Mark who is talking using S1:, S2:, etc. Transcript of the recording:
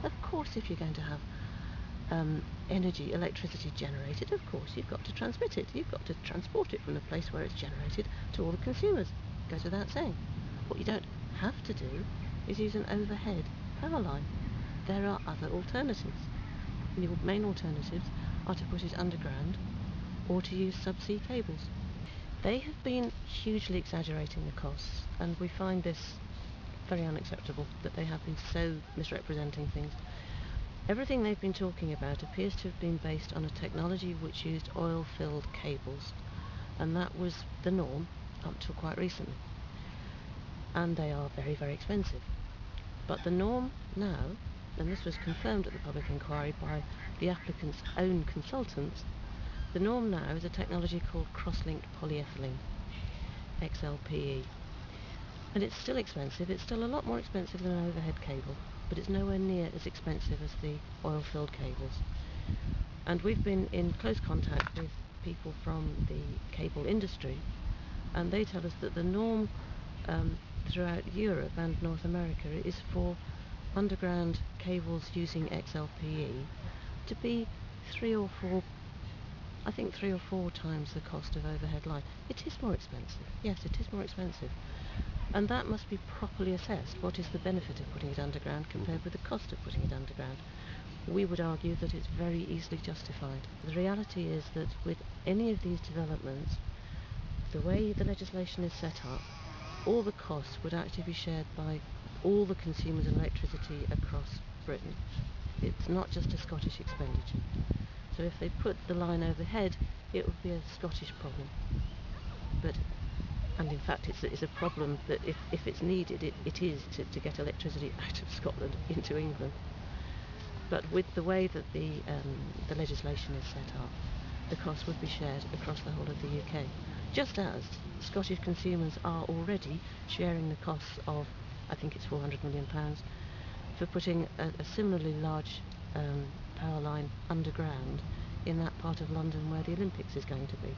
S1: Of course, if you're going to have electricity generated, of course you've got to transmit it. You've got to transport it from the place where it's generated to all the consumers. It goes without saying. What you don't have to do is use an overhead power line. There are other alternatives. The main alternatives are to put it underground or to use subsea cables. They have been hugely exaggerating the costs, and we find this very unacceptable, that they have been so misrepresenting things. Everything they've been talking about appears to have been based on a technology which used oil-filled cables, and that was the norm up till quite recently. And they are very, very expensive. But the norm now, and this was confirmed at the public inquiry by the applicant's own consultants, the norm now is a technology called cross-linked polyethylene, XLPE. And it's still expensive. It's still a lot more expensive than an overhead cable, but it's nowhere near as expensive as the oil-filled cables. And we've been in close contact with people from the cable industry, and they tell us that the norm throughout Europe and North America is for underground cables using XLPE to be 3 or 4 times the cost of overhead line. It is more expensive. Yes, it is more expensive. And that must be properly assessed. What is the benefit of putting it underground compared with the cost of putting it underground? We would argue that it's very easily justified. The reality is that with any of these developments, the way the legislation is set up, all the costs would actually be shared by all the consumers of electricity across Britain. It's not just a Scottish expenditure. So if they put the line overhead, it would be a Scottish problem. And in fact it's a problem that if it's needed, it is to get electricity out of Scotland into England. But with the way that the legislation is set up, the cost would be shared across the whole of the UK. Just as Scottish consumers are already sharing the costs of, I think it's £400 million, for putting a similarly large power line underground in that part of London where the Olympics is going to be.